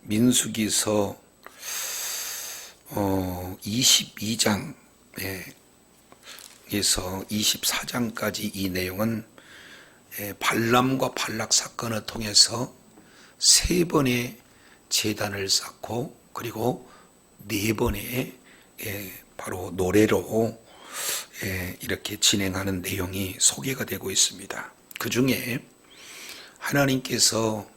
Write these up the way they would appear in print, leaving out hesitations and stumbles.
민수기서 22장에서 24장까지 이 내용은 발람과 발락 사건을 통해서 세 번의 제단을 쌓고 그리고 네 번의 바로 노래로 이렇게 진행하는 내용이 소개가 되고 있습니다. 그 중에 하나님께서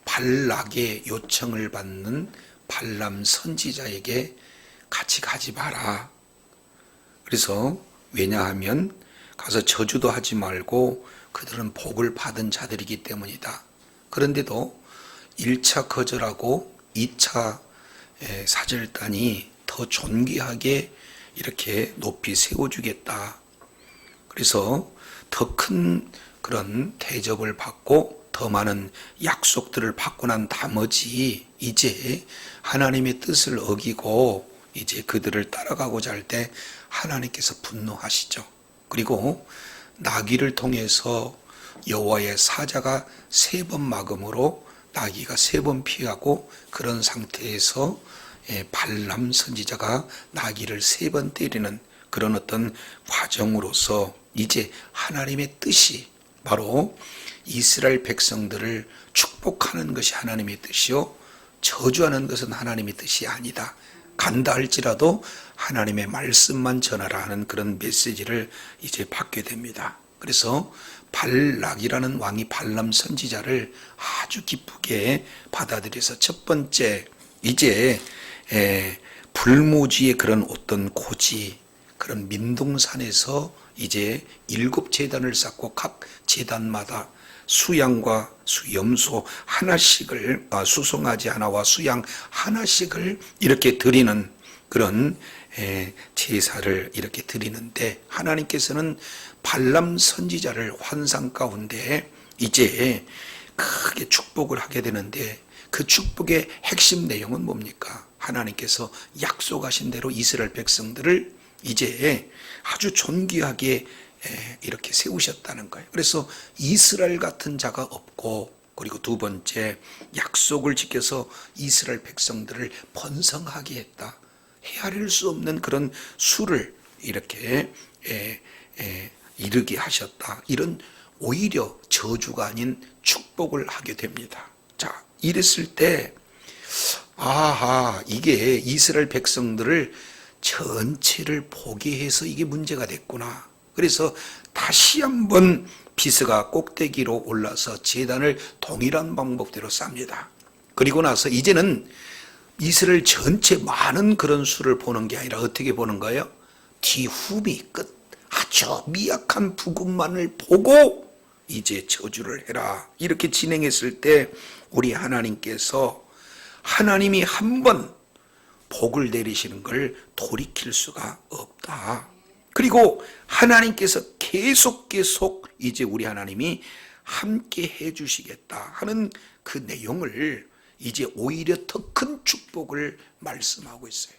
발락의 요청을 받는 발람 선지자에게 같이 가지 마라. 그래서 왜냐하면 가서 저주도 하지 말고 그들은 복을 받은 자들이기 때문이다. 그런데도 1차 거절하고 2차 사절단이 더 존귀하게 이렇게 높이 세워주겠다. 그래서 더 큰 그런 대접을 받고 더 많은 약속들을 받고 난 나머지 이제 하나님의 뜻을 어기고 이제 그들을 따라가고자 할 때 하나님께서 분노하시죠. 그리고 나귀를 통해서 여호와의 사자가 3번 막음으로 나귀가 3번 피하고 그런 상태에서 발람 선지자가 나귀를 3번 때리는 그런 어떤 과정으로서 이제 하나님의 뜻이 바로 이스라엘 백성들을 축복하는 것이 하나님의 뜻이요 저주하는 것은 하나님의 뜻이 아니다. 간다 할지라도 하나님의 말씀만 전하라 하는 그런 메시지를 이제 받게 됩니다. 그래서 발락이라는 왕이 발람 선지자를 아주 기쁘게 받아들여서 첫 번째 이제 불모지의 그런 어떤 고지 그런 민둥산에서 이제 7제단을 쌓고 각 제단마다 수양과 수염소 하나씩을 수송아지 하나와 수양 하나씩을 이렇게 드리는 그런 제사를 이렇게 드리는데 하나님께서는 발람 선지자를 환상 가운데 이제 크게 축복을 하게 되는데 그 축복의 핵심 내용은 뭡니까? 하나님께서 약속하신 대로 이스라엘 백성들을 이제 아주 존귀하게 이렇게 세우셨다는 거예요. 그래서 이스라엘 같은 자가 없고 그리고 두 번째 약속을 지켜서 이스라엘 백성들을 번성하게 했다. 헤아릴 수 없는 그런 수를 이렇게 이르게 하셨다. 이런 오히려 저주가 아닌 축복을 하게 됩니다. 자, 이랬을 때 아하 이게 이스라엘 백성들을 전체를 보게 해서 이게 문제가 됐구나. 그래서 다시 한번 비스가 꼭대기로 올라서 제단을 동일한 방법대로 쌉니다. 그리고 나서 이제는 이스라엘 전체 많은 그런 수를 보는 게 아니라 어떻게 보는 거예요? 뒤후미 끝 아주 미약한 부분만을 보고 이제 저주를 해라. 이렇게 진행했을 때 우리 하나님께서 하나님이 한번 복을 내리시는 걸 돌이킬 수가 없다. 그리고 하나님께서 계속 이제 우리 하나님이 함께 해주시겠다 하는 그 내용을 이제 오히려 더 큰 축복을 말씀하고 있어요.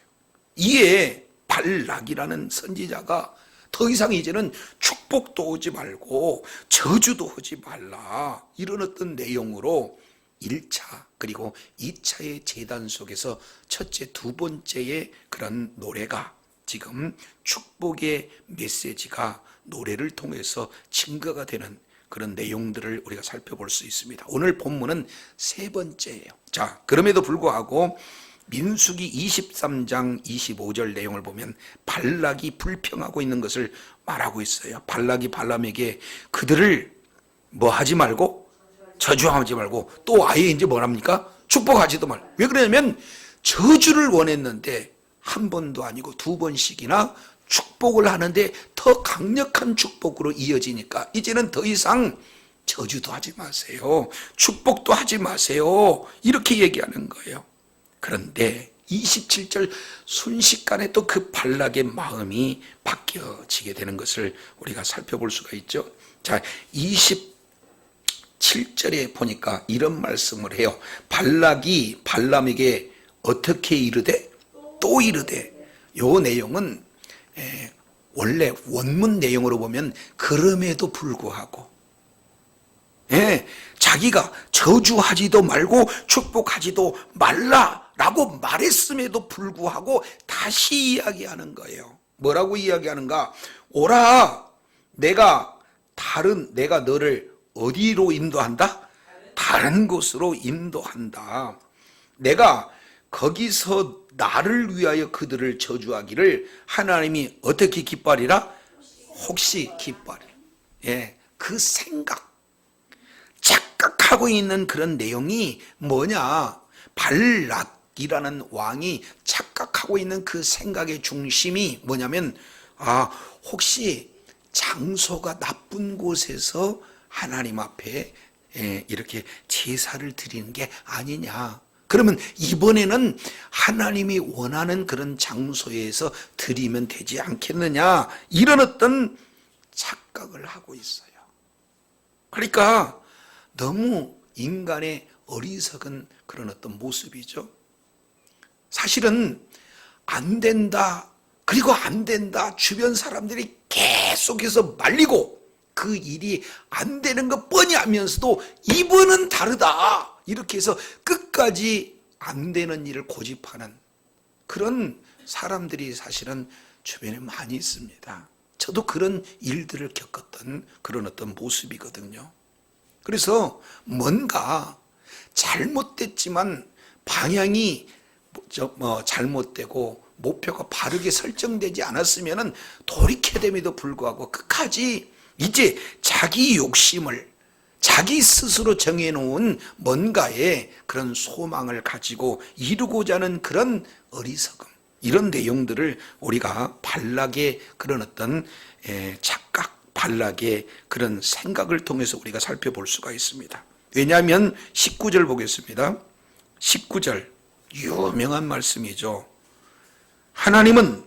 이에 발락이라는 선지자가 더 이상 이제는 축복도 오지 말고 저주도 하지 말라 이런 어떤 내용으로 1차 그리고 2차의 제단 속에서 첫째 두 번째의 그런 노래가 지금 축복의 메시지가 노래를 통해서 증거가 되는 그런 내용들을 우리가 살펴볼 수 있습니다. 오늘 본문은 세 번째예요. 자, 그럼에도 불구하고 민수기 23장 25절 내용을 보면 발락이 불평하고 있는 것을 말하고 있어요. 발락이 발람에게 그들을 뭐 하지 말고 저주하지 말고 또 아예 이제 뭐랍니까? 축복하지도 말고. 왜 그러냐면 저주를 원했는데 한 번도 아니고 두 번씩이나 축복을 하는데 더 강력한 축복으로 이어지니까 이제는 더 이상 저주도 하지 마세요. 축복도 하지 마세요. 이렇게 얘기하는 거예요. 그런데 27절 순식간에 또 그 발락의 마음이 바뀌어지게 되는 것을 우리가 살펴볼 수가 있죠. 자, 27절에 보니까 이런 말씀을 해요. 발락이 발람에게 어떻게 이르되 또 이르되. 요 내용은 원래 원문 내용으로 보면 그럼에도 불구하고 예, 자기가 저주하지도 말고 축복하지도 말라라고 말했음에도 불구하고 다시 이야기하는 거예요. 뭐라고 이야기하는가? 오라, 내가 너를 어디로 인도한다? 다른 곳으로 인도한다. 내가 거기서 나를 위하여 그들을 저주하기를 하나님이 어떻게 기뻐하리라? 혹시 기뻐하리라. 예, 그 생각, 착각하고 있는 그런 내용이 뭐냐? 발락이라는 왕이 착각하고 있는 그 생각의 중심이 뭐냐면, 혹시 장소가 나쁜 곳에서 하나님 앞에 이렇게 제사를 드리는 게 아니냐. 그러면 이번에는 하나님이 원하는 그런 장소에서 드리면 되지 않겠느냐, 이런 어떤 착각을 하고 있어요. 그러니까 너무 인간의 어리석은 그런 어떤 모습이죠. 사실은 안 된다, 그리고 안 된다, 주변 사람들이 계속해서 말리고 그 일이 안 되는 것 뻔히 알면서도 이번은 다르다, 이렇게 해서 끝까지 안 되는 일을 고집하는 그런 사람들이 사실은 주변에 많이 있습니다. 저도 그런 일들을 겪었던 그런 어떤 모습이거든요. 그래서 뭔가 잘못됐지만 방향이 잘못되고 목표가 바르게 설정되지 않았으면 돌이켜됨에도 불구하고 끝까지 이제 자기 욕심을, 자기 스스로 정해놓은 뭔가의 그런 소망을 가지고 이루고자 하는 그런 어리석음, 이런 내용들을 우리가 발락의 그런 어떤 착각, 발락의 그런 생각을 통해서 우리가 살펴볼 수가 있습니다. 왜냐하면 19절 보겠습니다. 19절 유명한 말씀이죠. 하나님은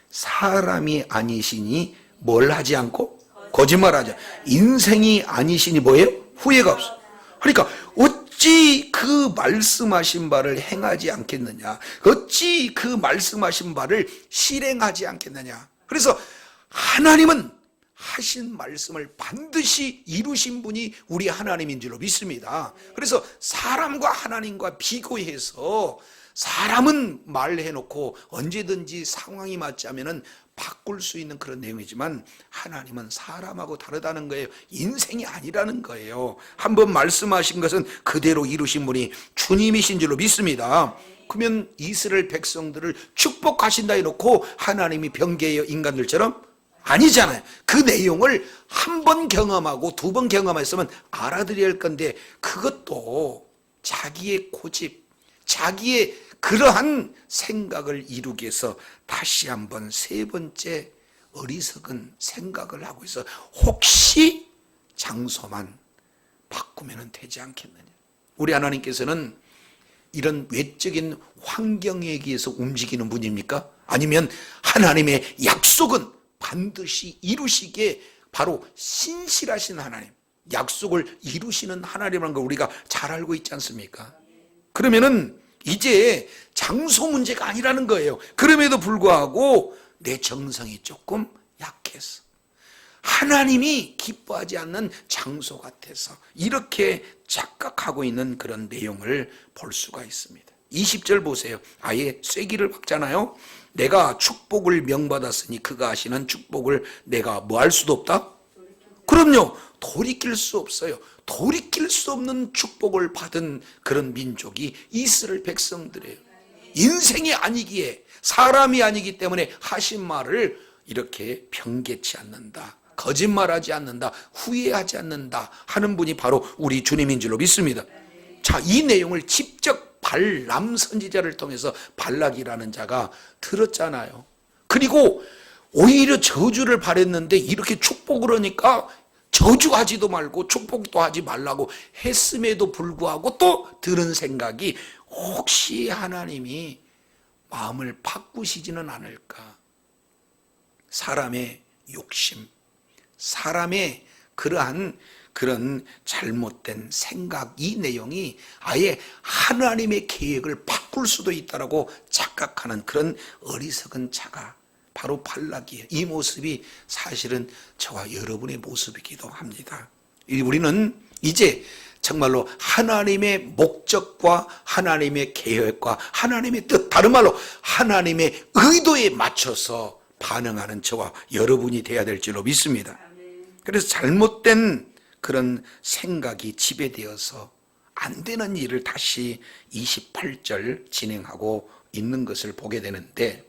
사람이 아니시니 뭘 하지 않고 거짓말하지 않고, 인생이 아니시니 뭐예요? 후회가 없어. 그러니까 어찌 그 말씀하신 바를 행하지 않겠느냐, 어찌 그 말씀하신 바를 실행하지 않겠느냐. 그래서 하나님은 하신 말씀을 반드시 이루신 분이 우리 하나님인 줄로 믿습니다. 그래서 사람과 하나님과 비교해서 사람은 말해놓고 언제든지 상황이 맞지 않으면 바꿀 수 있는 그런 내용이지만 하나님은 사람하고 다르다는 거예요. 인생이 아니라는 거예요. 한번 말씀하신 것은 그대로 이루신 분이 주님이신 줄로 믿습니다. 그러면 이스라엘 백성들을 축복하신다 해놓고 하나님이 변개해요, 인간들처럼? 아니잖아요. 그 내용을 한 번 경험하고 두 번 경험했으면 알아들어야 할 건데, 그것도 자기의 고집, 자기의 그러한 생각을 이루기 위해서 다시 한번 세 번째 어리석은 생각을 하고 있어. 혹시 장소만 바꾸면 되지 않겠느냐. 우리 하나님께서는 이런 외적인 환경에 의해서 움직이는 분입니까? 아니면 하나님의 약속은 반드시 이루시기에 바로 신실하신 하나님, 약속을 이루시는 하나님이라는 걸 우리가 잘 알고 있지 않습니까? 그러면은 이제 장소 문제가 아니라는 거예요. 그럼에도 불구하고 내 정성이 조금 약해서, 하나님이 기뻐하지 않는 장소 같아서 이렇게 착각하고 있는 그런 내용을 볼 수가 있습니다. 20절 보세요. 아예 쐐기를 박잖아요. 내가 축복을 명받았으니 그가 하시는 축복을 내가 뭐 할 수도 없다? 그럼요, 돌이킬 수 없어요. 돌이킬 수 없는 축복을 받은 그런 민족이 이스라엘 백성들이에요. 인생이 아니기에, 사람이 아니기 때문에 하신 말을 이렇게 변개치 않는다, 거짓말하지 않는다, 후회하지 않는다 하는 분이 바로 우리 주님인 줄로 믿습니다. 자, 이 내용을 직접 발람 선지자를 통해서 발락이라는 자가 들었잖아요. 그리고 오히려 저주를 바랬는데 이렇게 축복을 하니까 저주하지도 말고 축복도 하지 말라고 했음에도 불구하고 또 들은 생각이, 혹시 하나님이 마음을 바꾸시지는 않을까. 사람의 욕심, 사람의 그러한 그런 잘못된 생각, 이 내용이 아예 하나님의 계획을 바꿀 수도 있다라고 착각하는 그런 어리석은 자가 바로 발락이에요. 이 모습이 사실은 저와 여러분의 모습이기도 합니다. 우리는 이제 정말로 하나님의 목적과 하나님의 계획과 하나님의 뜻, 다른 말로 하나님의 의도에 맞춰서 반응하는 저와 여러분이 돼야 될 줄로 믿습니다. 그래서 잘못된 그런 생각이 지배되어서 안 되는 일을 다시 28절 진행하고 있는 것을 보게 되는데,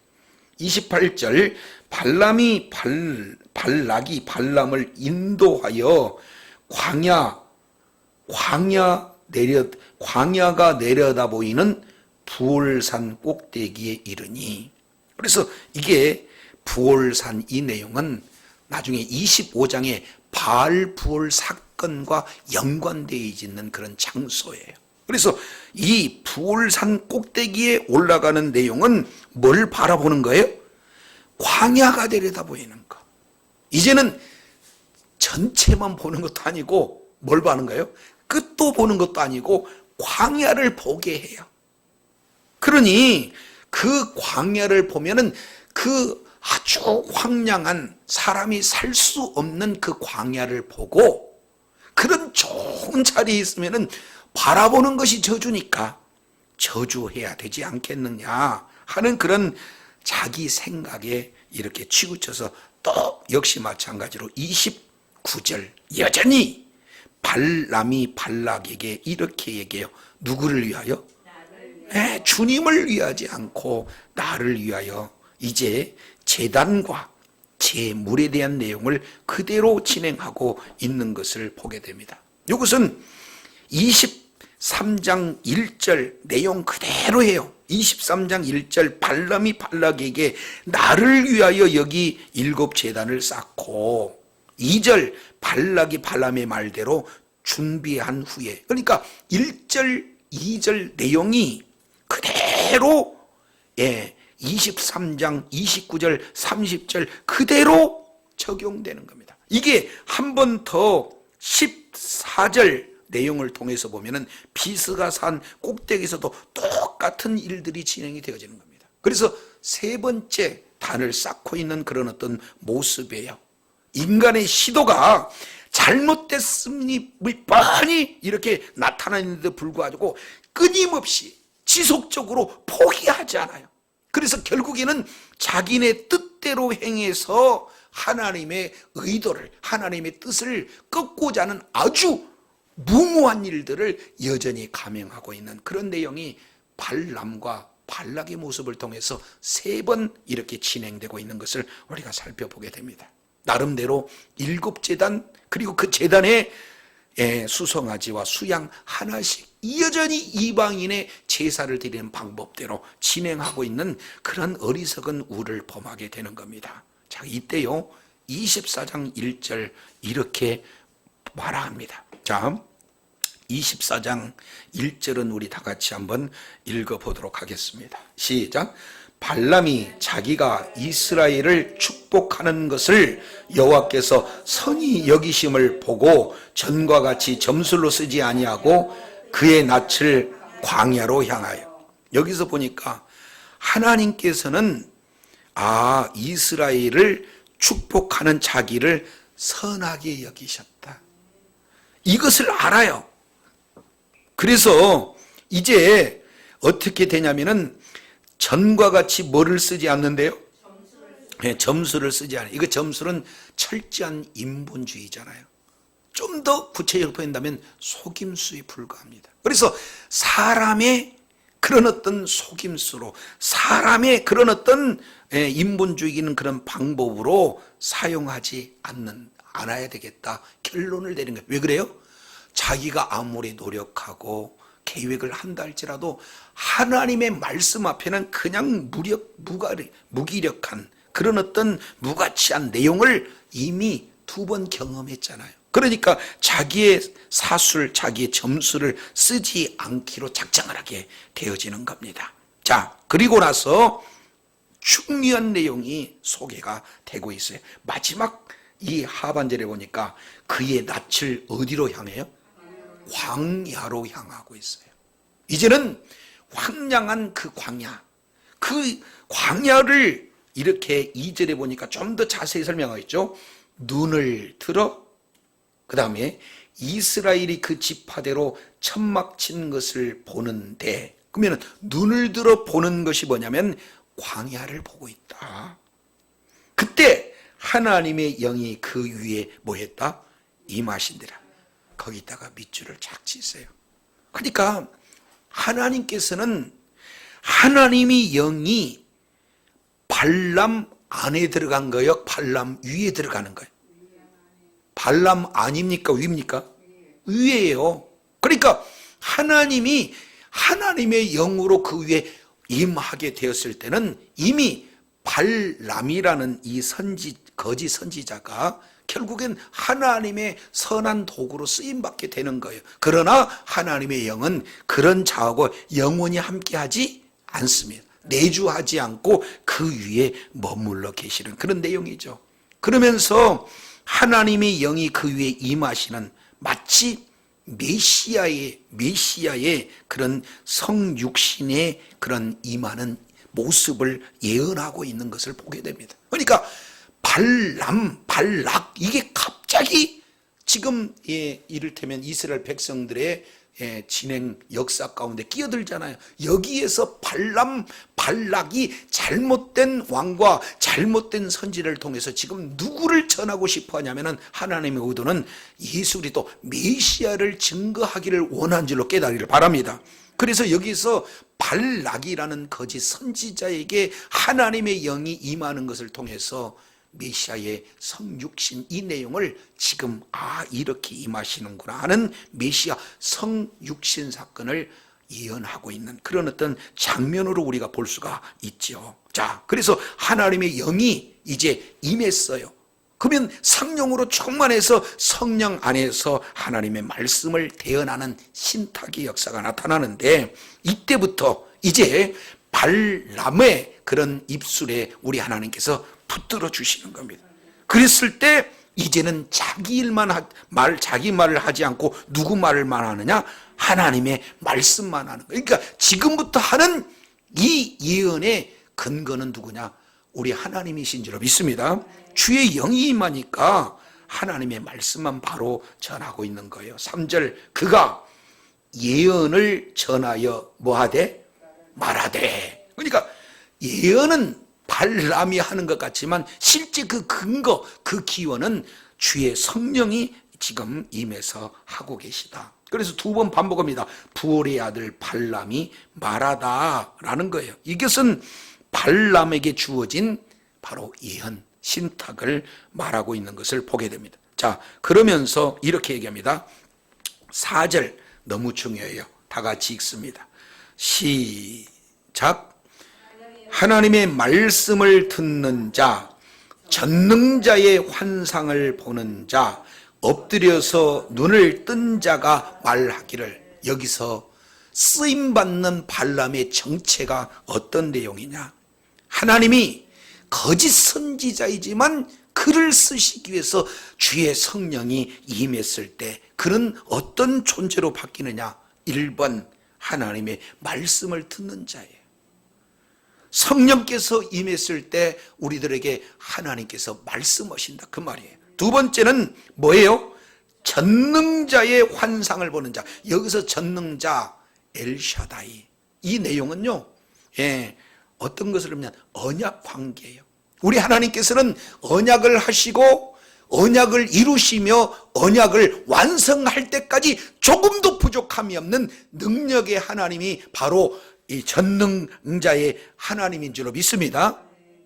28절 발락이 발람을 인도하여 광야가 내려다 보이는 부올산 꼭대기에 이르니, 그래서 이게 부올산, 이 내용은 나중에 25장에 바알 부올 사건과 연관되어 있는 그런 장소예요. 그래서 이 부올산 꼭대기에 올라가는 내용은 뭘 바라보는 거예요? 광야가 내려다 보이는 거. 이제는 전체만 보는 것도 아니고 뭘 보는 거예요? 끝도 보는 것도 아니고 광야를 보게 해요. 그러니 그 광야를 보면은 그 아주 황량한, 사람이 살 수 없는 그 광야를 보고, 그런 좋은 자리에 있으면은 바라보는 것이 저주니까 저주해야 되지 않겠느냐 하는 그런 자기 생각에 이렇게 치우쳐서, 또 역시 마찬가지로 29절 여전히 발람이 발락에게 이렇게 얘기해요. 누구를 위하여? 네, 주님을 위하지 않고 나를 위하여. 이제 제단과 제물에 대한 내용을 그대로 진행하고 있는 것을 보게 됩니다. 이것은 23장 1절 내용 그대로예요. 23장 1절 발람이 발락에게 나를 위하여 여기 7제단을 쌓고, 2절 발락이 발람의 말대로 준비한 후에, 그러니까 1절 2절 내용이 그대로 23장 29절 30절 그대로 적용되는 겁니다. 이게 한 번 더 14절 내용을 통해서 보면은 비스가산 꼭대기에서도 똑같은 일들이 진행이 되어지는 겁니다. 그래서 세 번째 단을 쌓고 있는 그런 어떤 모습이에요. 인간의 시도가 잘못됐음이 뻔히 이렇게 나타나는데도 불구하고 끊임없이 지속적으로 포기하지 않아요. 그래서 결국에는 자기네 뜻대로 행해서 하나님의 의도를, 하나님의 뜻을 꺾고자 하는 아주 무모한 일들을 여전히 감행하고 있는 그런 내용이 발람과 발락의 모습을 통해서 3번 이렇게 진행되고 있는 것을 우리가 살펴보게 됩니다. 나름대로 7제단, 그리고 그 제단에 수송아지와 수양 하나씩 여전히 이방인의 제사를 드리는 방법대로 진행하고 있는 그런 어리석은 우를 범하게 되는 겁니다. 자, 이때요 24장 1절 이렇게 말합니다. 자, 24장 1절은 우리 다 같이 한번 읽어보도록 하겠습니다. 시작. 발람이 자기가 이스라엘을 축복하는 것을 여호와께서 선히 여기심을 보고 전과 같이 점술로 쓰지 아니하고 그의 낯을 광야로 향하여. 여기서 보니까 하나님께서는 이스라엘을 축복하는 자기를 선하게 여기셨다, 이것을 알아요. 그래서 이제 어떻게 되냐면은 전과 같이 뭐를 쓰지 않는데요? 점수를 쓰지 않아요. 이거 점수는 철저한 인본주의잖아요. 좀 더 구체적으로 표현한다면 속임수에 불과합니다. 그래서 사람의 그런 어떤 속임수로, 사람의 그런 어떤 인본주의는 그런 방법으로 사용하지 않아야 되겠다 결론을 내린 거예요. 왜 그래요? 자기가 아무리 노력하고 계획을 한다 할지라도 하나님의 말씀 앞에는 그냥 무기력한 그런 어떤 무가치한 내용을 이미 2번 경험했잖아요. 그러니까 자기의 사술, 자기의 점수를 쓰지 않기로 작정을 하게 되어지는 겁니다. 자, 그리고 나서 중요한 내용이 소개가 되고 있어요. 마지막 이 하반절에 보니까 그의 낯을 어디로 향해요? 광야로 향하고 있어요. 이제는 황량한 그 광야를 이렇게 2절에 보니까 좀 더 자세히 설명하고 있죠. 눈을 들어, 그 다음에 이스라엘이 그 지파대로 천막 친 것을 보는데, 그러면 눈을 들어 보는 것이 뭐냐면 광야를 보고 있다. 그때 하나님의 영이 그 위에 뭐 했다? 임하신대라. 거기다가 밑줄을 착 치세요. 그러니까 하나님께서는, 하나님의 영이 발람 안에 들어간 거예요? 발람 위에 들어가는 거예요? 발람 아닙니까? 위입니까? 위에요. 그러니까 하나님이 하나님의 영으로 그 위에 임하게 되었을 때는 이미 발람이라는 이 거짓 선지자가 결국엔 하나님의 선한 도구로 쓰임받게 되는 거예요. 그러나 하나님의 영은 그런 자하고 영원히 함께하지 않습니다. 내주하지 않고 그 위에 머물러 계시는 그런 내용이죠. 그러면서 하나님의 영이 그 위에 임하시는, 마치 메시아의 그런 성육신의 그런 임하는 모습을 예언하고 있는 것을 보게 됩니다. 그러니까 발락, 이게 갑자기 지금 이를테면 이스라엘 백성들의 진행 역사 가운데 끼어들잖아요. 여기에서 발락이 잘못된 왕과 잘못된 선지를 통해서 지금 누구를 전하고 싶어 하냐면은, 하나님의 의도는 예수 그리스도 메시아를 증거하기를 원한 줄로 깨달기를 바랍니다. 그래서 여기서 발락이라는 거짓 선지자에게 하나님의 영이 임하는 것을 통해서 메시아의 성육신, 이 내용을 지금 이렇게 임하시는구나 하는 메시아 성육신 사건을 예언하고 있는 그런 어떤 장면으로 우리가 볼 수가 있죠. 자, 그래서 하나님의 영이 이제 임했어요. 그러면 성령으로 충만해서 성령 안에서 하나님의 말씀을 대언하는 신탁의 역사가 나타나는데, 이때부터 이제 발람의 그런 입술에 우리 하나님께서 붙들어 주시는 겁니다. 그랬을 때 이제는 자기 말을 하지 않고 누구 말을만 하느냐? 하나님의 말씀만 하는 거예요. 그러니까 지금부터 하는 이 예언의 근거는 누구냐? 우리 하나님이신 줄 믿습니다. 주의 영이 임하니까 하나님의 말씀만 바로 전하고 있는 거예요. 3절, 그가 예언을 전하여 뭐하되? 말하되. 그러니까 예언은 발람이 하는 것 같지만 실제 그 근거, 그 기원은 주의 성령이 지금 임해서 하고 계시다. 그래서 2번 반복합니다. 부올의 아들 발람이 말하다라는 거예요. 이것은 발람에게 주어진 바로 예언, 신탁을 말하고 있는 것을 보게 됩니다. 자, 그러면서 이렇게 얘기합니다. 4절 너무 중요해요. 다 같이 읽습니다. 시작. 하나님의 말씀을 듣는 자, 전능자의 환상을 보는 자, 엎드려서 눈을 뜬 자가 말하기를. 여기서 쓰임받는 발람의 정체가 어떤 내용이냐? 하나님이 거짓 선지자이지만 글을 쓰시기 위해서 주의 성령이 임했을 때 그는 어떤 존재로 바뀌느냐? 1번, 하나님의 말씀을 듣는 자예요. 성령께서 임했을 때 우리들에게 하나님께서 말씀하신다, 그 말이에요. 2번째는 뭐예요? 전능자의 환상을 보는 자. 여기서 전능자 엘샤다이, 이 내용은요, 어떤 것을 하면 언약 관계예요. 우리 하나님께서는 언약을 하시고 언약을 이루시며 언약을 완성할 때까지 조금도 부족함이 없는 능력의 하나님이 바로 이 전능자의 하나님인 줄로 믿습니다.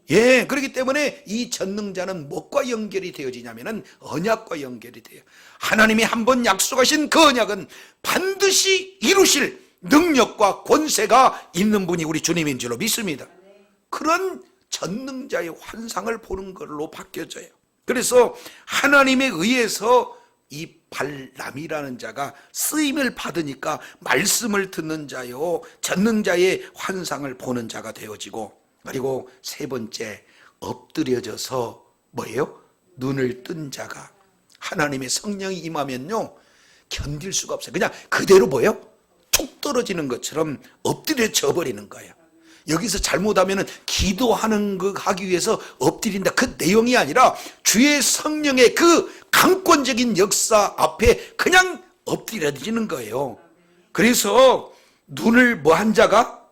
그렇기 때문에 이 전능자는 무엇과 연결이 되어지냐면은 언약과 연결이 돼요. 하나님이 한번 약속하신 그 언약은 반드시 이루실 능력과 권세가 있는 분이 우리 주님인 줄로 믿습니다. 그런 전능자의 환상을 보는 걸로 바뀌어져요. 그래서 하나님에 의해서 이 발람이라는 자가 쓰임을 받으니까 말씀을 듣는 자요, 전능자의 환상을 보는 자가 되어지고, 그리고 3번째, 엎드려져서 뭐예요? 눈을 뜬 자가. 하나님의 성령이 임하면요 견딜 수가 없어요. 그냥 그대로 뭐예요? 툭 떨어지는 것처럼 엎드려져 버리는 거예요. 여기서 잘못하면 기도하는 거 하기 위해서 엎드린다, 그 내용이 아니라 주의 성령의 그 강권적인 역사 앞에 그냥 엎드려지는 거예요. 그래서 눈을 뭐 한 자가?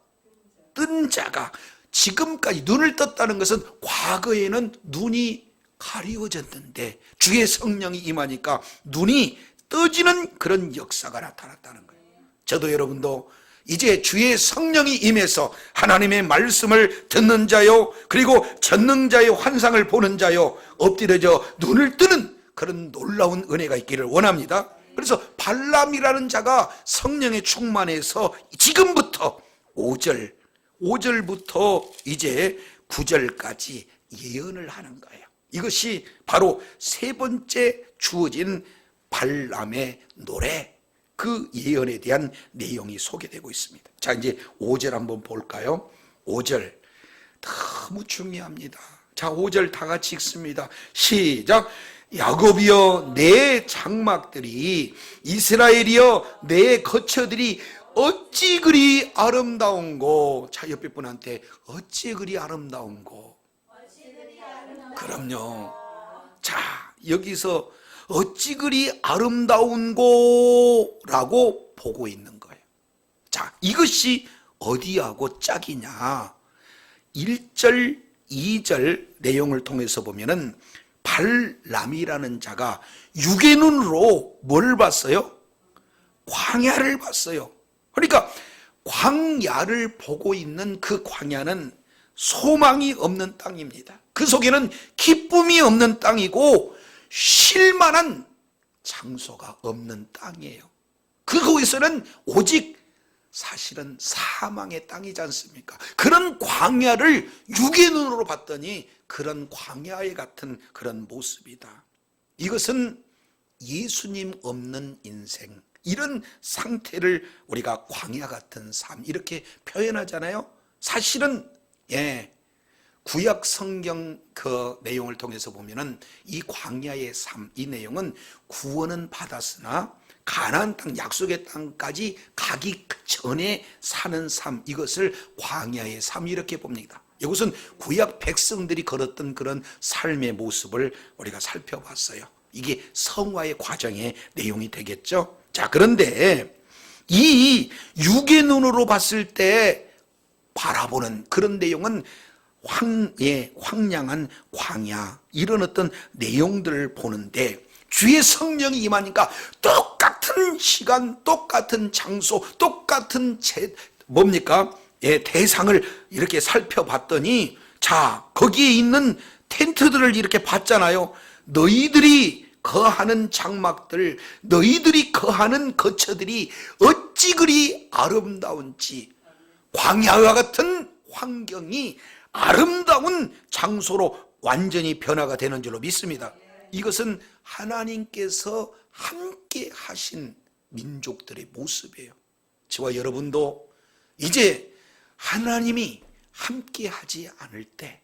뜬 자가. 지금까지 눈을 떴다는 것은 과거에는 눈이 가리워졌는데 주의 성령이 임하니까 눈이 떠지는 그런 역사가 나타났다는 거예요. 저도 여러분도 이제 주의 성령이 임해서 하나님의 말씀을 듣는 자요, 그리고 전능자의 환상을 보는 자요, 엎드려져 눈을 뜨는 그런 놀라운 은혜가 있기를 원합니다. 그래서 발람이라는 자가 성령에 충만해서 지금부터 5절부터 이제 9절까지 예언을 하는 거예요. 이것이 바로 세 번째 주어진 발람의 노래, 그 예언에 대한 내용이 소개되고 있습니다. 자, 이제 5절 한번 볼까요? 5절 너무 중요합니다. 자, 5절 다 같이 읽습니다. 시작. 야곱이여 내 장막들이, 이스라엘이여 내 거처들이 어찌 그리 아름다운고. 자, 옆에 분한테 어찌 그리 아름다운고. 그럼요. 자, 여기서 어찌 그리 아름다운고 라고 보고 있는 거예요. 자, 이것이 어디하고 짝이냐. 1절, 2절 내용을 통해서 보면은 발람이라는 자가 육의 눈으로 뭘 봤어요? 광야를 봤어요. 그러니까 광야를 보고 있는 그 광야는 소망이 없는 땅입니다. 그 속에는 기쁨이 없는 땅이고 쉴만한 장소가 없는 땅이에요. 그곳에서는 오직 사실은 사망의 땅이지 않습니까? 그런 광야를 육의 눈으로 봤더니 그런 광야에 같은 그런 모습이다. 이것은 예수님 없는 인생, 이런 상태를 우리가 광야 같은 삶 이렇게 표현하잖아요. 사실은 구약 성경 그 내용을 통해서 보면은 이 광야의 삶, 이 내용은 구원은 받았으나 가나안 땅, 약속의 땅까지 가기 전에 사는 삶, 이것을 광야의 삶 이렇게 봅니다. 이것은 구약 백성들이 걸었던 그런 삶의 모습을 우리가 살펴봤어요. 이게 성화의 과정의 내용이 되겠죠. 자, 그런데 이 육의 눈으로 봤을 때 바라보는 그런 내용은 황량한 광야, 이런 어떤 내용들을 보는데 주의 성령이 임하니까 똑같은 시간, 똑같은 장소, 똑같은 대상을 이렇게 살펴봤더니, 자, 거기에 있는 텐트들을 이렇게 봤잖아요. 너희들이 거하는 장막들, 너희들이 거하는 거처들이 어찌 그리 아름다운지, 광야와 같은 환경이 아름다운 장소로 완전히 변화가 되는 줄로 믿습니다. 이것은 하나님께서 함께 하신 민족들의 모습이에요. 저와 여러분도 이제 하나님이 함께 하지 않을 때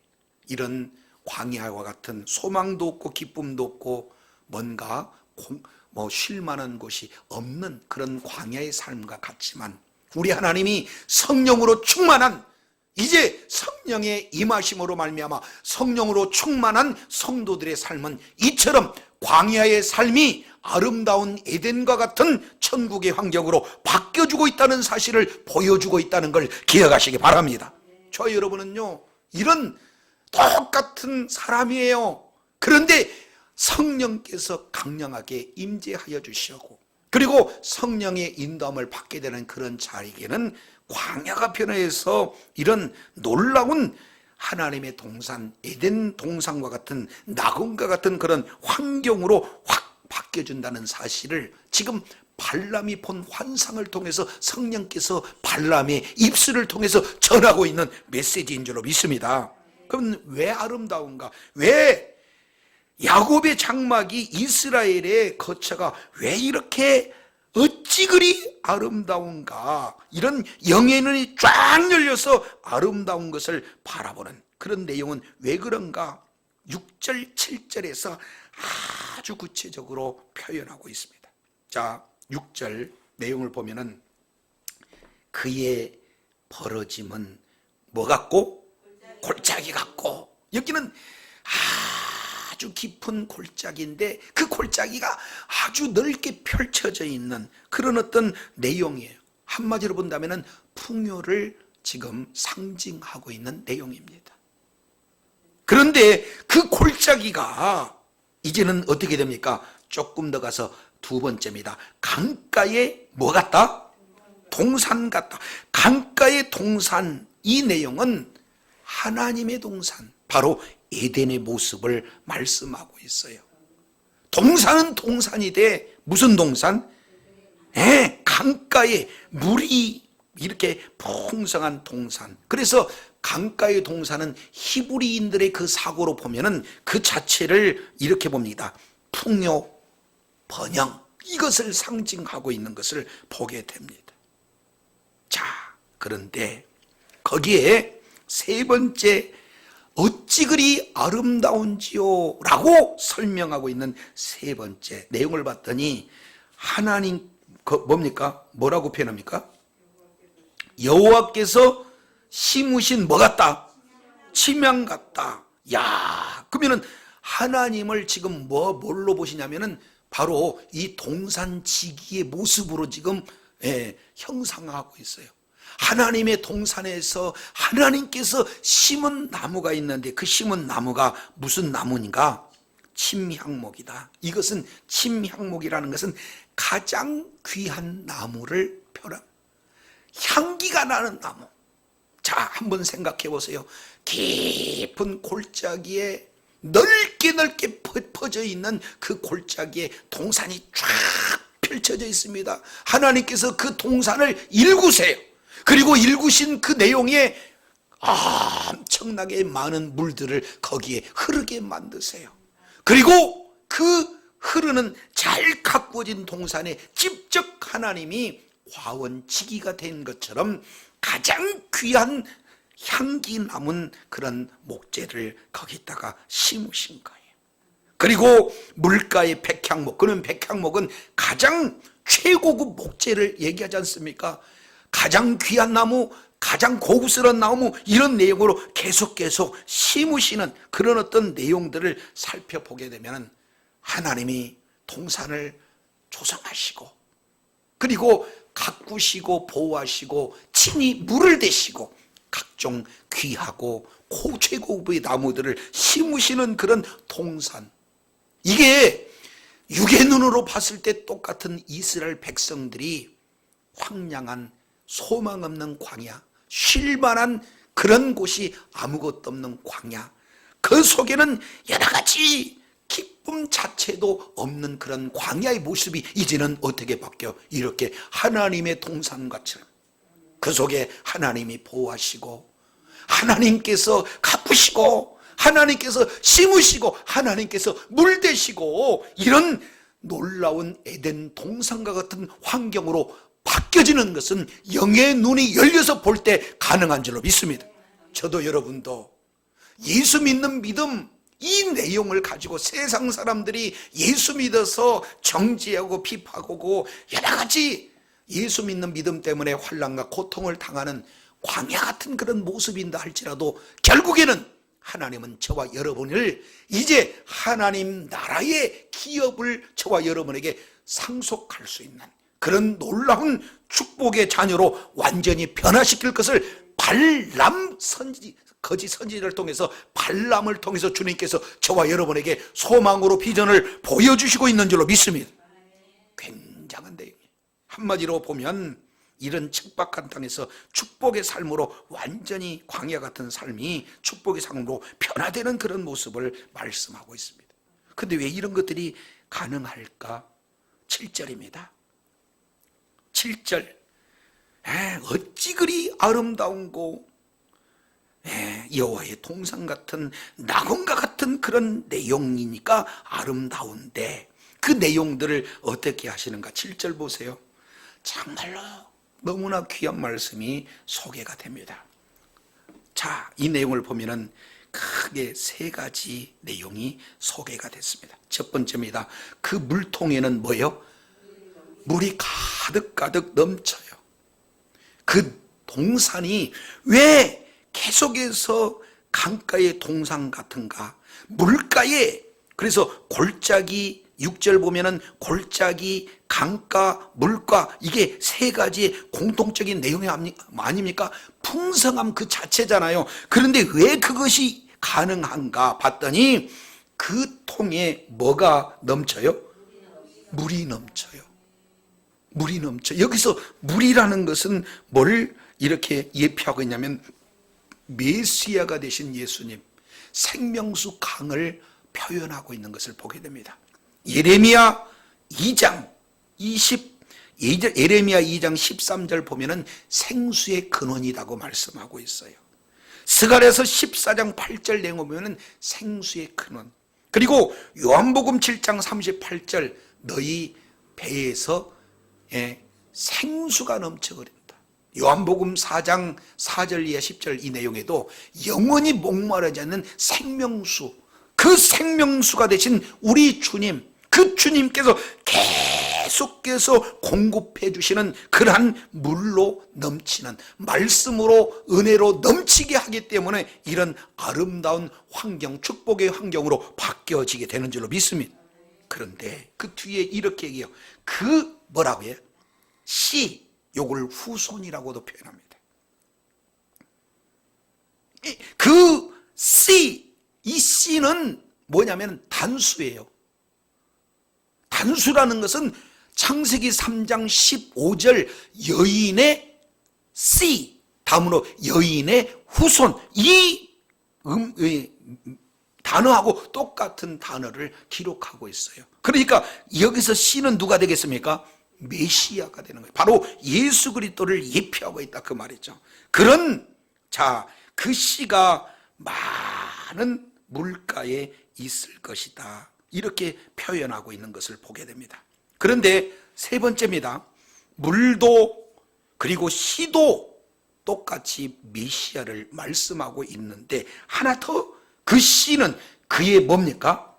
이런 광야와 같은 소망도 없고 기쁨도 없고 뭔가 쉴만한 곳이 없는 그런 광야의 삶과 같지만, 우리 하나님이 성령으로 충만한, 이제 성령의 임하심으로 말미암아 성령으로 충만한 성도들의 삶은 이처럼 광야의 삶이 아름다운 에덴과 같은 천국의 환경으로 바뀌어주고 있다는 사실을 보여주고 있다는 걸 기억하시기 바랍니다. 저 여러분은요, 이런 똑같은 사람이에요. 그런데 성령께서 강력하게 임재하여 주시고, 그리고 성령의 인도함을 받게 되는 그런 자에게는 광야가 변화해서 이런 놀라운 하나님의 동산, 에덴 동산과 같은 낙원과 같은 그런 환경으로 확 바뀌어준다는 사실을 지금 발람이 본 환상을 통해서 성령께서 발람의 입술을 통해서 전하고 있는 메시지인 줄로 믿습니다. 그럼 왜 아름다운가? 왜 야곱의 장막이, 이스라엘의 거처가 왜 이렇게 어찌 그리 아름다운가? 이런 영의 눈이 쫙 열려서 아름다운 것을 바라보는 그런 내용은 왜 그런가? 6절, 7절에서 아주 구체적으로 표현하고 있습니다. 자, 6절 내용을 보면은 그의 벌어짐은 뭐 같고? 골짜기 같고. 여기는 아주 깊은 골짜기인데 그 골짜기가 아주 넓게 펼쳐져 있는 그런 어떤 내용이에요. 한마디로 본다면 풍요를 지금 상징하고 있는 내용입니다. 그런데 그 골짜기가 이제는 어떻게 됩니까? 조금 더 가서 두 번째입니다. 강가에 뭐 같다? 동산 같다. 강가의 동산, 이 내용은 하나님의 동산, 바로 에덴의 모습을 말씀하고 있어요. 동산은 동산이 돼. 무슨 동산? 강가에 물이 이렇게 풍성한 동산. 그래서 강가의 동산은 히브리인들의 그 사고로 보면은 그 자체를 이렇게 봅니다. 풍요, 번영, 이것을 상징하고 있는 것을 보게 됩니다. 자, 그런데 거기에 세 번째, 어찌 그리 아름다운지요 라고 설명하고 있는 세 번째 내용을 봤더니 하나님 뭡니까? 뭐라고 표현합니까? 여호와께서 심으신 뭐 같다? 침향 같다. 야, 그러면은 하나님을 지금 뭘로 보시냐면은 바로 이 동산지기의 모습으로 지금 형상화하고 있어요. 하나님의 동산에서 하나님께서 심은 나무가 있는데 그 심은 나무가 무슨 나무인가? 침향목이다. 이것은 침향목이라는 것은 가장 귀한 나무를 표현, 향기가 나는 나무. 자, 한번 생각해 보세요. 깊은 골짜기에 넓게 퍼져 있는 그 골짜기에 동산이 쫙 펼쳐져 있습니다. 하나님께서 그 동산을 일구세요. 그리고 일구신 그 내용에 엄청나게 많은 물들을 거기에 흐르게 만드세요. 그리고 그 흐르는 잘 가꾸어진 동산에 직접 하나님이 화원지기가 된 것처럼 가장 귀한 향기 남은 그런 목재를 거기다가 심으신 거예요. 그리고 물가의 백향목, 그런 백향목은 가장 최고급 목재를 얘기하지 않습니까? 가장 귀한 나무, 가장 고급스러운 나무, 이런 내용으로 계속 심으시는 그런 어떤 내용들을 살펴보게 되면 하나님이 동산을 조성하시고 그리고 가꾸시고 보호하시고 친히 물을 대시고 각종 귀하고 최고급의 나무들을 심으시는 그런 동산, 이게 육의 눈으로 봤을 때 똑같은 이스라엘 백성들이 황량한 소망 없는 광야, 쉴만한 그런 곳이 아무것도 없는 광야, 그 속에는 여러 가지 기쁨 자체도 없는 그런 광야의 모습이 이제는 어떻게 바뀌어? 이렇게 하나님의 동산같이 그 속에 하나님이 보호하시고 하나님께서 가꾸시고 하나님께서 심으시고 하나님께서 물대시고 이런 놀라운 에덴 동산과 같은 환경으로 바뀌어지는 것은 영의 눈이 열려서 볼 때 가능한 줄로 믿습니다. 저도 여러분도 예수 믿는 믿음, 이 내용을 가지고 세상 사람들이 예수 믿어서 정죄하고 비판하고 여러 가지 예수 믿는 믿음 때문에 환난과 고통을 당하는 광야 같은 그런 모습인다 할지라도 결국에는 하나님은 저와 여러분을 이제 하나님 나라의 기업을 저와 여러분에게 상속할 수 있는 그런 놀라운 축복의 자녀로 완전히 변화시킬 것을 발람 선지, 거짓 선지자를 통해서 발람을 통해서 주님께서 저와 여러분에게 소망으로 비전을 보여주시고 있는 줄로 믿습니다. 굉장한 내용이에요. 한마디로 보면 이런 척박한 땅에서 축복의 삶으로 완전히 광야 같은 삶이 축복의 삶으로 변화되는 그런 모습을 말씀하고 있습니다. 그런데 왜 이런 것들이 가능할까? 7절입니다. 7절, 어찌 그리 아름다운고 여호와의 동산 같은 낙원과 같은 그런 내용이니까 아름다운데 그 내용들을 어떻게 하시는가? 7절 보세요. 정말로 너무나 귀한 말씀이 소개가 됩니다. 자, 이 내용을 보면은 크게 세 가지 내용이 소개가 됐습니다. 첫 번째입니다. 그 물통에는 뭐예요? 물이 가득 넘쳐요. 그 동산이 왜 계속해서 강가의 동상 같은가, 물가에, 그래서 골짜기, 6절 보면은 골짜기, 강가, 물가, 이게 세 가지의 공통적인 내용이 아닙니까? 풍성함 그 자체잖아요. 그런데 왜 그것이 가능한가 봤더니 그 통에 뭐가 넘쳐요? 물이 넘쳐요. 물이 넘쳐. 여기서 물이라는 것은 뭘 이렇게 예표하고 있냐면 메시아가 되신 예수님, 생명수 강을 표현하고 있는 것을 보게 됩니다. 예레미야 2장 13절 보면은 생수의 근원이라고 말씀하고 있어요. 스가랴서 14장 8절 내용 보면은 생수의 근원. 그리고 요한복음 7장 38절 너희 배에서 생수가 넘쳐흐른다. 요한복음 4장 4절 이하 10절 이 내용에도 영원히 목마르지 않는 생명수, 그 생명수가 되신 우리 주님, 그 주님께서 계속해서 공급해 주시는 그러한 물로 넘치는 말씀으로 은혜로 넘치게 하기 때문에 이런 아름다운 환경, 축복의 환경으로 바뀌어지게 되는 줄로 믿습니다. 그런데 그 뒤에 이렇게 얘기해요. 그 뭐라고 해요? 씨, 요걸 후손이라고도 표현합니다. 그 씨, 이 씨는 뭐냐면 단수예요. 단수라는 것은 창세기 3장 15절 여인의 씨, 다음으로 여인의 후손, 이 단어하고 똑같은 단어를 기록하고 있어요. 그러니까 여기서 씨는 누가 되겠습니까? 메시아가 되는 거예요. 바로 예수 그리스도를 예표하고 있다 그 말이죠. 그런 그 씨가 많은 물가에 있을 것이다, 이렇게 표현하고 있는 것을 보게 됩니다. 그런데 세 번째입니다. 물도 그리고 씨도 똑같이 메시아를 말씀하고 있는데 하나 더, 그 씨는 그의 뭡니까?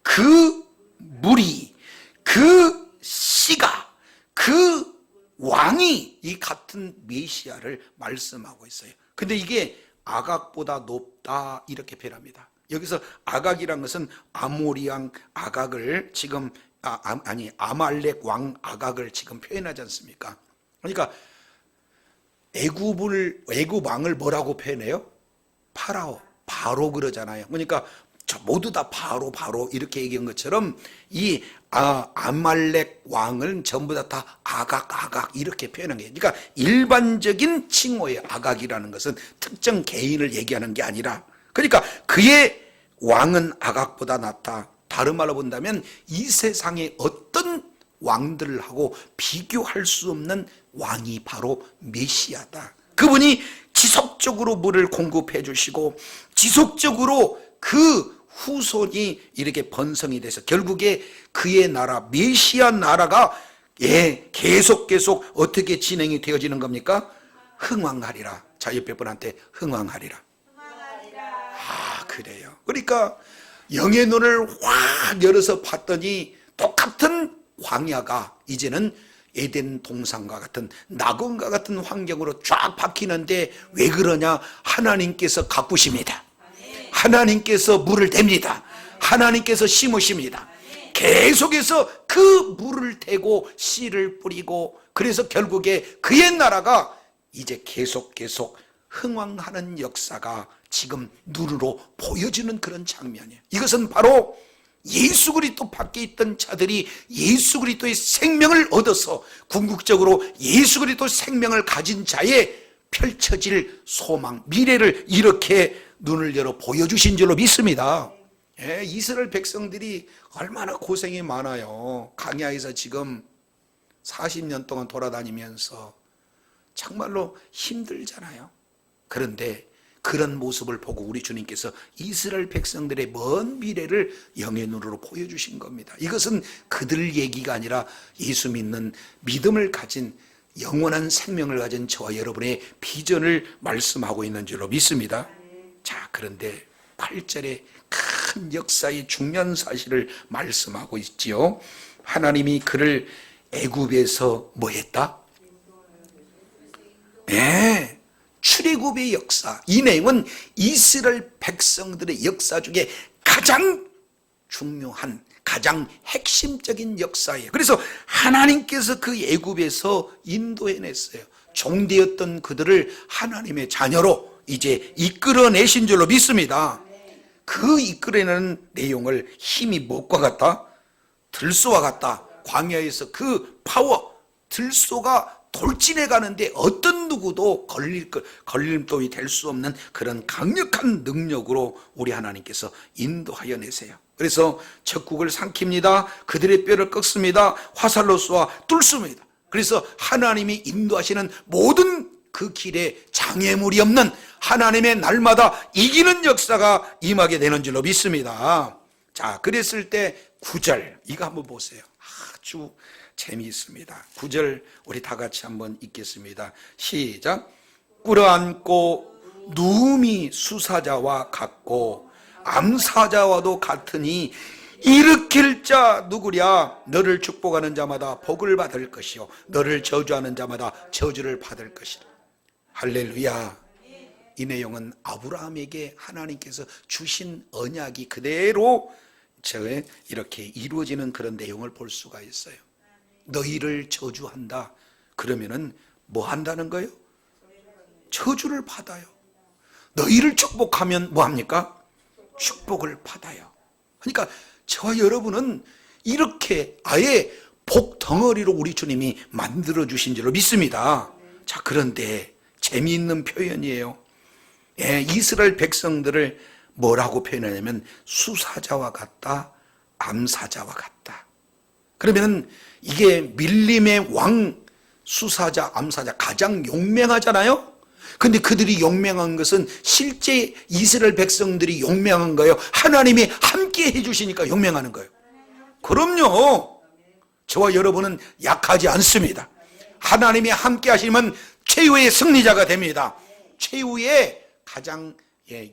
그 물이, 그 씨가, 그 왕이 이 같은 메시아를 말씀하고 있어요. 근데 이게 아각보다 높다 이렇게 표현합니다. 여기서 아각이란 것은 아모리 왕 아각을 지금 아말렉 왕 아각을 지금 표현하지 않습니까? 그러니까 애굽 왕을 뭐라고 표현해요? 파라오, 바로 그러잖아요. 그러니까 모두 다 바로 이렇게 얘기한 것처럼 이 아말렉 왕은 전부 다 아각 이렇게 표현한 거예요. 그러니까 일반적인 칭호의 아각이라는 것은 특정 개인을 얘기하는 게 아니라, 그러니까 그의 왕은 아각보다 낫다. 다른 말로 본다면 이 세상의 어떤 왕들하고 비교할 수 없는 왕이 바로 메시아다. 그분이 지속적으로 물을 공급해 주시고 지속적으로 그 후손이 이렇게 번성이 돼서 결국에 그의 나라, 메시아 나라가 계속 어떻게 진행이 되어지는 겁니까? 흥왕하리라. 자, 옆에 분한테 흥왕하리라. 그래요. 그러니까 영의 눈을 확 열어서 봤더니 똑같은 광야가 이제는 에덴 동산과 같은 낙원과 같은 환경으로 쫙 바뀌는데 왜 그러냐? 하나님께서 가꾸십니다. 하나님께서 물을 댑니다. 하나님께서 심으십니다. 계속해서 그 물을 대고 씨를 뿌리고, 그래서 결국에 그의 나라가 이제 계속 흥왕하는 역사가 지금 눈으로 보여지는 그런 장면이에요. 이것은 바로 예수 그리스도 밖에 있던 자들이 예수 그리스도의 생명을 얻어서 궁극적으로 예수 그리스도의 생명을 가진 자의 펼쳐질 소망, 미래를 이렇게 눈을 열어 보여주신 줄로 믿습니다. 이스라엘 백성들이 얼마나 고생이 많아요. 광야에서 지금 40년 동안 돌아다니면서 정말로 힘들잖아요. 그런데 그런 모습을 보고 우리 주님께서 이스라엘 백성들의 먼 미래를 영의 눈으로 보여주신 겁니다. 이것은 그들 얘기가 아니라 예수 믿는 믿음을 가진 영원한 생명을 가진 저와 여러분의 비전을 말씀하고 있는 줄로 믿습니다. 자, 그런데 8절에 큰 역사의 중요한 사실을 말씀하고 있지요. 하나님이 그를 애굽에서 뭐 했다? 출애굽의 역사, 이 내용은 이스라엘 백성들의 역사 중에 가장 중요한, 가장 핵심적인 역사예요. 그래서 하나님께서 그 애굽에서 인도해냈어요. 종되었던 그들을 하나님의 자녀로 이제 이끌어내신 줄로 믿습니다. 그 이끌어내는 내용을 힘이 무엇과 같다? 들소와 같다. 광야에서 그 파워, 들소가 돌진해 가는데 어떤 누구도 걸림돌이 될 수 없는 그런 강력한 능력으로 우리 하나님께서 인도하여 내세요. 그래서 적국을 삼킵니다. 그들의 뼈를 꺾습니다. 화살로 쏘아 뚫습니다. 그래서 하나님이 인도하시는 모든 그 길에 장애물이 없는 하나님의 날마다 이기는 역사가 임하게 되는 줄로 믿습니다. 자, 그랬을 때 9절 이거 한번 보세요. 아주 재미있습니다. 9절 우리 다 같이 한번 읽겠습니다. 시작. 꿇어앉고 누움이 수사자와 같고 암사자와도 같으니 일으킬 자 누구랴? 너를 축복하는 자마다 복을 받을 것이요 너를 저주하는 자마다 저주를 받을 것이라. 할렐루야. 이 내용은 아브라함에게 하나님께서 주신 언약이 그대로 이렇게 이루어지는 그런 내용을 볼 수가 있어요. 너희를 저주한다. 그러면은 뭐 한다는 거예요? 저주를 받아요. 너희를 축복하면 뭐 합니까? 축복을 받아요. 그러니까 저와 여러분은 이렇게 아예 복 덩어리로 우리 주님이 만들어 주신 줄로 믿습니다. 자, 그런데 재미있는 표현이에요. 이스라엘 백성들을 뭐라고 표현하냐면 수사자와 같다, 암사자와 같다. 그러면 이게 밀림의 왕, 수사자, 암사자 가장 용맹하잖아요. 근데 그들이 용맹한 것은 실제 이스라엘 백성들이 용맹한 거예요? 하나님이 함께 해주시니까 용맹하는 거예요? 그럼요. 저와 여러분은 약하지 않습니다. 하나님이 함께 하시면 최후의 승리자가 됩니다. 최후의 가장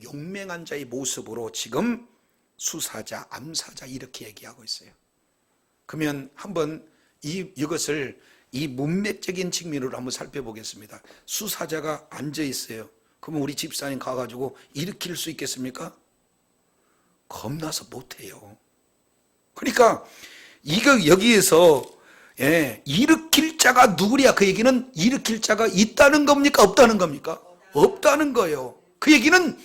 용맹한 자의 모습으로 지금 수사자, 암사자 이렇게 얘기하고 있어요. 그러면 한번 이것을 이 문맥적인 측면으로 한번 살펴보겠습니다. 수사자가 앉아 있어요. 그러면 우리 집사님 가가지고 일으킬 수 있겠습니까? 겁나서 못해요. 그러니까 여기에서 일으킬 자가 누구랴? 그 얘기는 일으킬 자가 있다는 겁니까? 없다는 겁니까? 없다는 거예요. 그 얘기는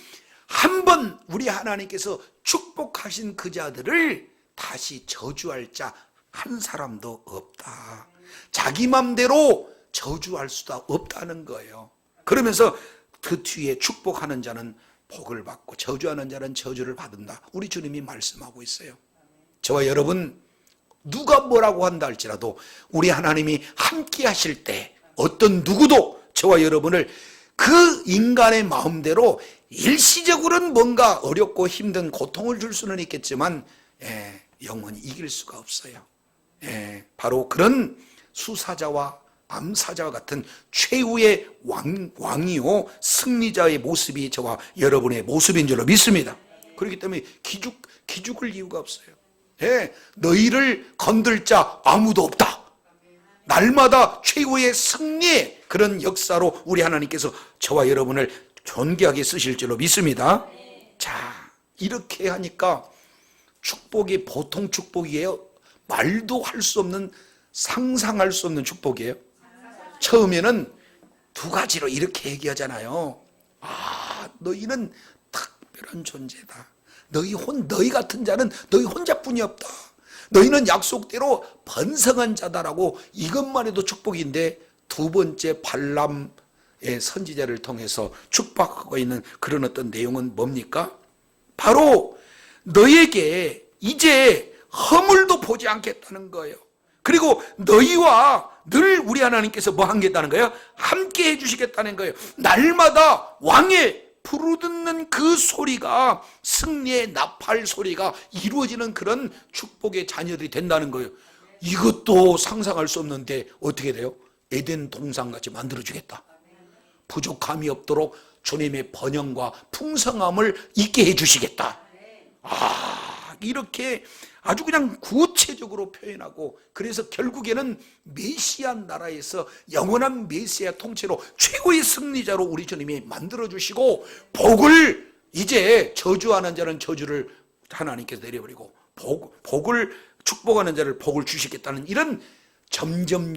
한번 우리 하나님께서 축복하신 그 자들을 다시 저주할 자 한 사람도 없다. 자기 맘대로 저주할 수도 없다는 거예요. 그러면서 그 뒤에 축복하는 자는 복을 받고 저주하는 자는 저주를 받는다. 우리 주님이 말씀하고 있어요. 저와 여러분, 누가 뭐라고 한다 할지라도 우리 하나님이 함께 하실 때 어떤 누구도 저와 여러분을 그 인간의 마음대로 일시적으로는 뭔가 어렵고 힘든 고통을 줄 수는 있겠지만 영원히 이길 수가 없어요. 바로 그런 수사자와 암사자와 같은 최후의 왕이요 승리자의 모습이 저와 여러분의 모습인 줄로 믿습니다. 그렇기 때문에 기죽을 이유가 없어요. 너희를 건들 자 아무도 없다. 날마다 최후의 승리의 그런 역사로 우리 하나님께서 저와 여러분을 존귀하게 쓰실 줄로 믿습니다. 자, 이렇게 하니까 축복이 보통 축복이에요? 말도 할 수 없는, 상상할 수 없는 축복이에요. 처음에는 두 가지로 이렇게 얘기하잖아요. 너희는 특별한 존재다. 너희 같은 자는 너희 혼자뿐이 없다. 너희는 약속대로 번성한 자다라고, 이것만 해도 축복인데 두 번째 발람의 선지자를 통해서 축복하고 있는 그런 어떤 내용은 뭡니까? 바로 너희에게 이제 허물도 보지 않겠다는 거예요. 그리고 너희와 늘 우리 하나님께서 뭐 하겠다는 거예요? 함께 해주시겠다는 거예요. 날마다 왕의 부르짖는 그 소리가, 승리의 나팔 소리가 이루어지는 그런 축복의 자녀들이 된다는 거예요. 이것도 상상할 수 없는데 어떻게 돼요? 에덴 동산같이 만들어주겠다. 부족함이 없도록 주님의 번영과 풍성함을 있게 해주시겠다. 이렇게 아주 그냥 구체적으로 구체적으로 표현하고, 그래서 결국에는 메시아 나라에서 영원한 메시아 통치로 최고의 승리자로 우리 주님이 만들어주시고, 복을 이제 저주하는 자는 저주를 하나님께서 내려버리고 복을 축복하는 자를 복을 주시겠다는 이런 점점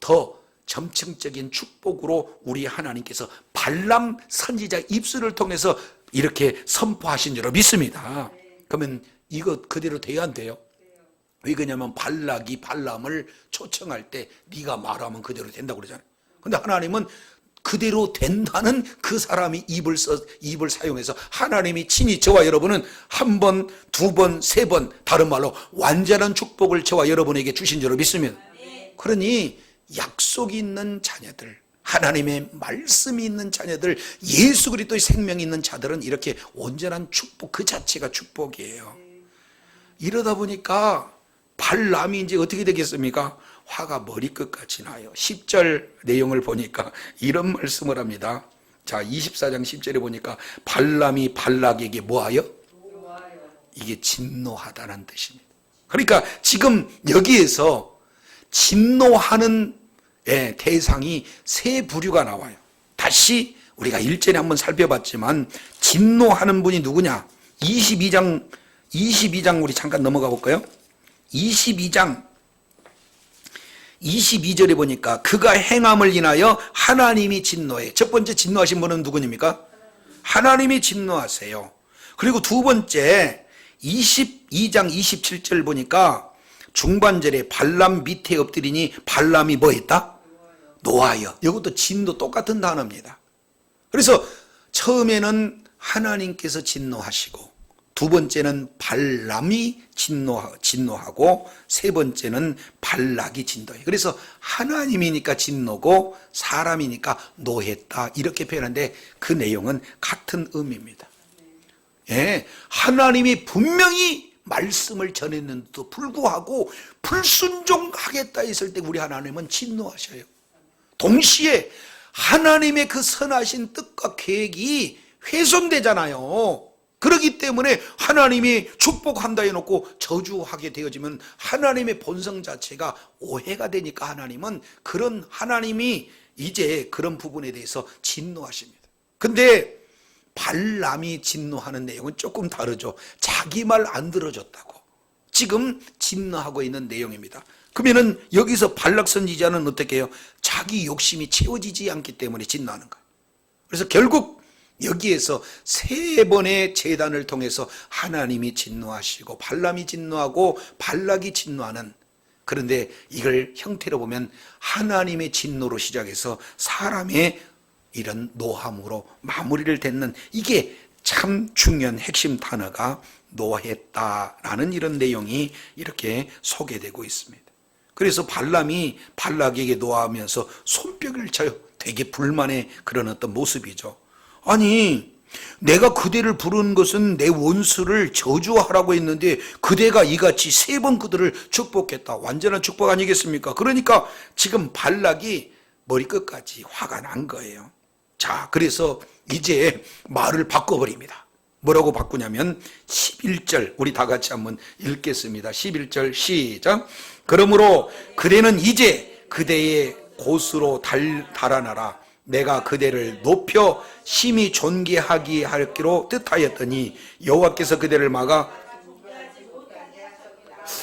더 점층적인 축복으로 우리 하나님께서 발람 선지자 입술을 통해서 이렇게 선포하신 줄로 믿습니다. 그러면 이거 그대로 돼야 안 돼요? 왜 그러냐면 발락이 발람을 초청할 때 네가 말하면 그대로 된다고 그러잖아요. 근데 하나님은 그대로 된다는 그 사람이 입을 사용해서 하나님이 친히 저와 여러분은 한 번, 두 번, 세 번, 다른 말로 완전한 축복을 저와 여러분에게 주신 줄로 믿습니다. 그러니 약속이 있는 자녀들, 하나님의 말씀이 있는 자녀들, 예수 그리스도의 생명이 있는 자들은 이렇게 온전한 축복 그 자체가 축복이에요. 이러다 보니까 발람이 이제 어떻게 되겠습니까? 화가 머리끝까지 나요. 10절 내용을 보니까 이런 말씀을 합니다. 자, 24장 10절에 보니까 발람이 발락에게 뭐하여? 이게 진노하다는 뜻입니다. 그러니까 지금 여기에서 진노하는 대상이 세 부류가 나와요. 다시 우리가 일전에 한번 살펴봤지만 진노하는 분이 누구냐? 22장 우리 잠깐 넘어가 볼까요? 22장 22절에 보니까 그가 행함을 인하여 하나님이 진노해. 첫 번째 진노하신 분은 누구입니까? 하나님이 진노하세요. 그리고 두 번째 22장 27절 보니까 중반절에 발람 밑에 엎드리니 발람이 뭐 했다? 노하여. 이것도 진도 똑같은 단어입니다. 그래서 처음에는 하나님께서 진노하시고, 두 번째는 발람이 진노하고, 세 번째는 발락이 진노해. 그래서 하나님이니까 진노고 사람이니까 노했다, 이렇게 표현하는데 그 내용은 같은 의미입니다. 하나님이 분명히 말씀을 전했는데도 불구하고 불순종하겠다 했을 때 우리 하나님은 진노하셔요. 동시에 하나님의 그 선하신 뜻과 계획이 훼손되잖아요. 그렇기 때문에 하나님이 축복한다 해놓고 저주하게 되어지면 하나님의 본성 자체가 오해가 되니까 하나님은 그런 하나님이 이제 그런 부분에 대해서 진노하십니다. 근데 발람이 진노하는 내용은 조금 다르죠. 자기 말 안 들어줬다고 지금 진노하고 있는 내용입니다. 그러면은 여기서 발락 선지자는 어떻게 해요? 자기 욕심이 채워지지 않기 때문에 진노하는 거예요. 그래서 결국 여기에서 세 번의 제단을 통해서 하나님이 진노하시고 발람이 진노하고 발락이 진노하는, 그런데 이걸 형태로 보면 하나님의 진노로 시작해서 사람의 이런 노함으로 마무리를 맺는, 이게 참 중요한 핵심 단어가 노했다라는 이런 내용이 이렇게 소개되고 있습니다. 그래서 발람이 발락에게 노하면서 손뼉을 쳐요. 되게 불만의 그런 어떤 모습이죠. 아니, 내가 그대를 부른 것은 내 원수를 저주하라고 했는데 그대가 이같이 세 번 그들을 축복했다. 완전한 축복 아니겠습니까? 그러니까 지금 발락이 머리끝까지 화가 난 거예요. 자, 그래서 이제 말을 바꿔버립니다. 뭐라고 바꾸냐면 11절 우리 다 같이 한번 읽겠습니다. 11절 시작. 그러므로 그대는 이제 그대의 곳으로 달아나라. 내가 그대를 높여 심히 존귀하게 하기로 뜻하였더니 여호와께서 그대를 막아.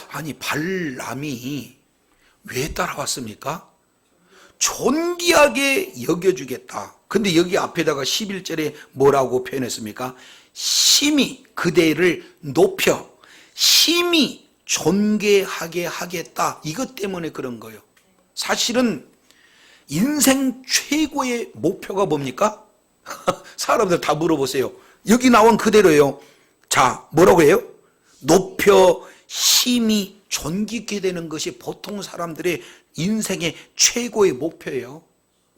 아니, 발람이 왜 따라왔습니까? 존귀하게 여겨주겠다. 근데 여기 앞에다가 11절에 뭐라고 표현했습니까? 심히 그대를 높여 심히 존귀하게 하겠다. 이것 때문에 그런 거예요. 사실은 인생 최고의 목표가 뭡니까? 사람들 다 물어보세요. 여기 나온 그대로예요. 자, 뭐라고 해요? 높여 심히 존귀케 되는 것이 보통 사람들의 인생의 최고의 목표예요.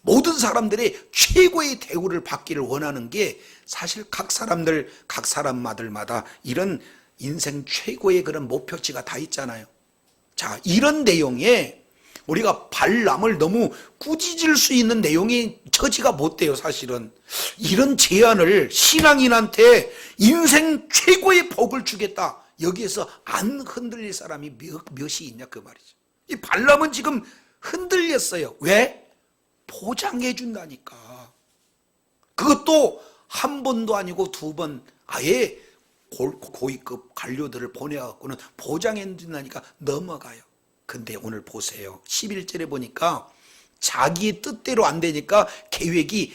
모든 사람들이 최고의 대우를 받기를 원하는 게 사실 각 사람마다 이런 인생 최고의 그런 목표치가 다 있잖아요. 자, 이런 내용에 우리가 발람을 너무 꾸짖을 수 있는 내용이 처지가 못 돼요. 사실은 이런 제안을 신앙인한테 인생 최고의 복을 주겠다, 여기에서 안 흔들릴 사람이 몇이 있냐 그 말이죠. 이 발람은 지금 흔들렸어요. 왜? 보장해 준다니까. 그것도 한 번도 아니고 두 번, 아예 고위급 관료들을 보내갖고는 보장해 준다니까 넘어가요. 근데 오늘 보세요. 11절에 보니까 자기의 뜻대로 안 되니까 계획이,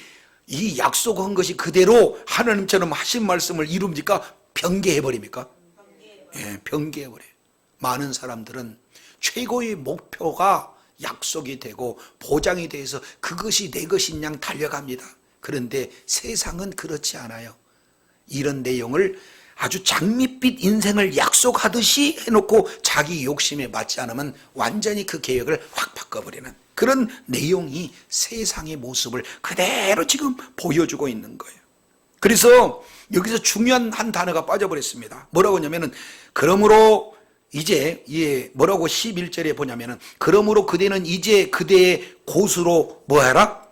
이 약속한 것이 그대로 하나님처럼 하신 말씀을 이룹니까? 변개해버립니까? 예, 변개해버려요. 많은 사람들은 최고의 목표가 약속이 되고 보장이 돼서 그것이 내 것인 양 달려갑니다. 그런데 세상은 그렇지 않아요. 이런 내용을 아주 장밋빛 인생을 약속하듯이 해놓고 자기 욕심에 맞지 않으면 완전히 그 계획을 확 바꿔버리는 그런 내용이 세상의 모습을 그대로 지금 보여주고 있는 거예요. 그래서 여기서 중요한 한 단어가 빠져버렸습니다. 뭐라고 하냐면은, 그러므로 이제, 뭐라고 11절에 보냐면은, 그러므로 그대는 이제 그대의 고수로 뭐하라?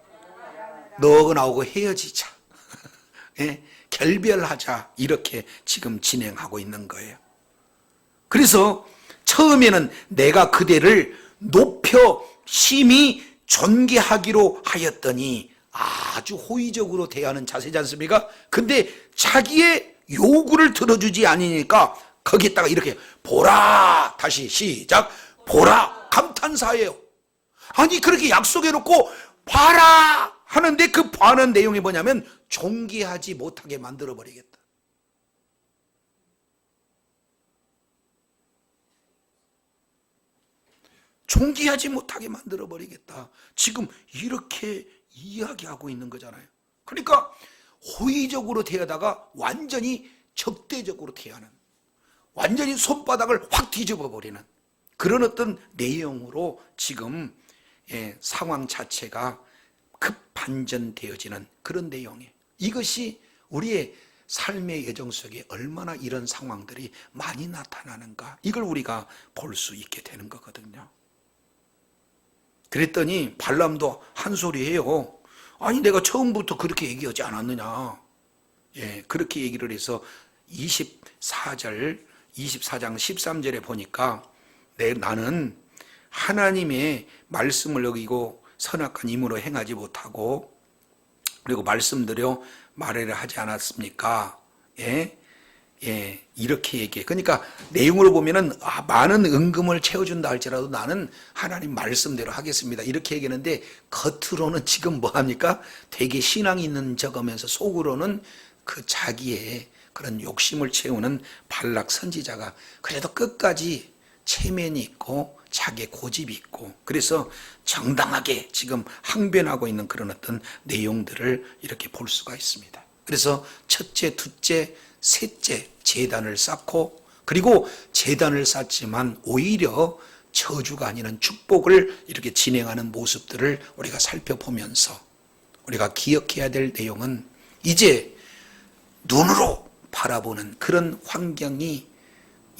너하고 나하고 헤어지자. 예? 결별하자. 이렇게 지금 진행하고 있는 거예요. 그래서 처음에는 내가 그대를 높여 심히 존귀하기로 하였더니, 아주 호의적으로 대하는 자세지 않습니까? 근데 자기의 요구를 들어주지 않으니까 거기에다가 이렇게 보라, 다시 시작, 보라, 감탄사예요. 아니 그렇게 약속해놓고 봐라 하는데 그 봐는 내용이 뭐냐면 존귀하지 못하게 만들어버리겠다. 존귀하지 못하게 만들어버리겠다. 지금 이렇게 이야기하고 있는 거잖아요. 그러니까 호의적으로 대하다가 완전히 적대적으로 대하는, 완전히 손바닥을 확 뒤집어 버리는 그런 어떤 내용으로 지금 상황 자체가 급반전되어지는 그런 내용이에요. 이것이 우리의 삶의 여정 속에 얼마나 이런 상황들이 많이 나타나는가, 이걸 우리가 볼 수 있게 되는 거거든요. 그랬더니 발람도 한 소리 해요. 아니 내가 처음부터 그렇게 얘기하지 않았느냐. 예, 그렇게 얘기를 해서 24장 13절에 보니까 나는 하나님의 말씀을 어기고 선악한 임으로 행하지 못하고, 그리고 말씀드려 말하려 하지 않았습니까? 이렇게 얘기해. 그러니까 내용을 보면은 많은 은금을 채워준다 할지라도 나는 하나님 말씀대로 하겠습니다, 이렇게 얘기하는데, 겉으로는 지금 뭐합니까? 되게 신앙이 있는 척하면서 속으로는 그 자기의 그런 욕심을 채우는 발락 선지자가 그래도 끝까지 체면이 있고 자기의 고집이 있고, 그래서 정당하게 지금 항변하고 있는 그런 어떤 내용들을 이렇게 볼 수가 있습니다. 그래서 첫째, 둘째, 셋째 제단을 쌓고, 그리고 제단을 쌓지만 오히려 저주가 아니라 축복을 이렇게 진행하는 모습들을 우리가 살펴보면서 우리가 기억해야 될 내용은, 이제 눈으로 바라보는 그런 환경이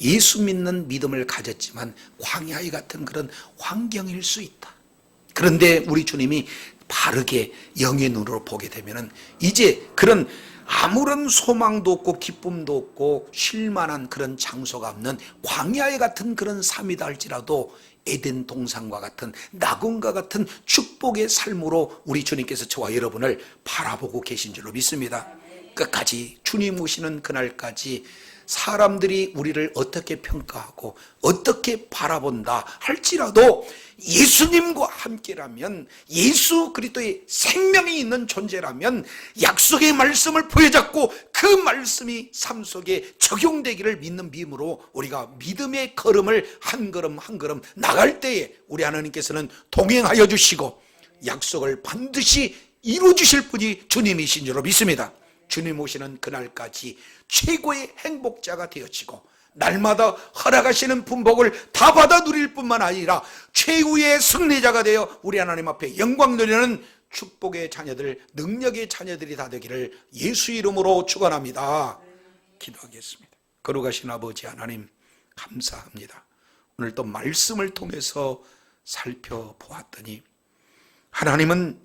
예수 믿는 믿음을 가졌지만 광야의 같은 그런 환경일 수 있다. 그런데 우리 주님이 바르게 영의 눈으로 보게 되면은 이제 그런 아무런 소망도 없고 기쁨도 없고 쉴만한 그런 장소가 없는 광야의 같은 그런 삶이다 할지라도 에덴 동산과 같은 낙원과 같은 축복의 삶으로 우리 주님께서 저와 여러분을 바라보고 계신 줄로 믿습니다. 끝까지 주님 오시는 그날까지 사람들이 우리를 어떻게 평가하고 어떻게 바라본다 할지라도 예수님과 함께라면, 예수 그리스도의 생명이 있는 존재라면 약속의 말씀을 부여잡고 그 말씀이 삶 속에 적용되기를 믿는 믿음으로 우리가 믿음의 걸음을 한 걸음 한 걸음 나갈 때에 우리 하나님께서는 동행하여 주시고 약속을 반드시 이루어 주실 분이 주님이신 줄로 믿습니다. 주님 오시는 그날까지 최고의 행복자가 되어지고 날마다 허락하시는 분복을 다 받아 누릴 뿐만 아니라 최후의 승리자가 되어 우리 하나님 앞에 영광 누리는 축복의 자녀들, 능력의 자녀들이 다 되기를 예수 이름으로 축원합니다. 기도하겠습니다. 거룩하신 아버지 하나님, 감사합니다. 오늘 또 말씀을 통해서 살펴보았더니 하나님은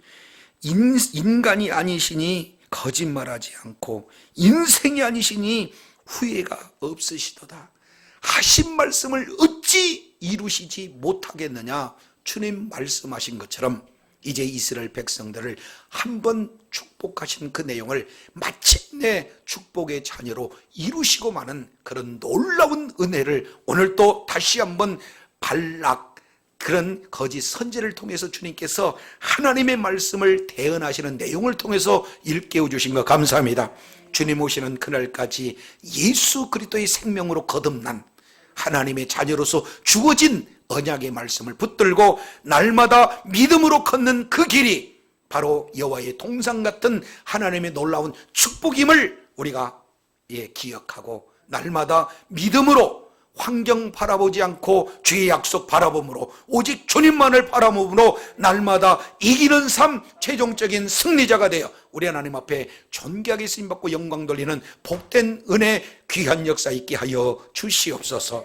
인간이 아니시니 거짓말하지 않고 인생이 아니시니 후회가 없으시도다. 하신 말씀을 어찌 이루시지 못하겠느냐. 주님 말씀하신 것처럼 이제 이스라엘 백성들을 한번 축복하신 그 내용을 마침내 축복의 자녀로 이루시고 마는 그런 놀라운 은혜를 오늘 또 다시 한번 발락, 그런 거짓 선지를 통해서 주님께서 하나님의 말씀을 대언하시는 내용을 통해서 일깨워 주신 것 감사합니다. 주님 오시는 그날까지 예수 그리스도의 생명으로 거듭난 하나님의 자녀로서 주어진 언약의 말씀을 붙들고 날마다 믿음으로 걷는 그 길이 바로 여호와의 동상 같은 하나님의 놀라운 축복임을 우리가 기억하고 날마다 믿음으로 환경 바라보지 않고 주의 약속 바라봄으로 오직 주님만을 바라봄으로 날마다 이기는 삶, 최종적인 승리자가 되어 우리 하나님 앞에 존귀하게 쓰임받고 영광 돌리는 복된 은혜 귀한 역사 있게 하여 주시옵소서.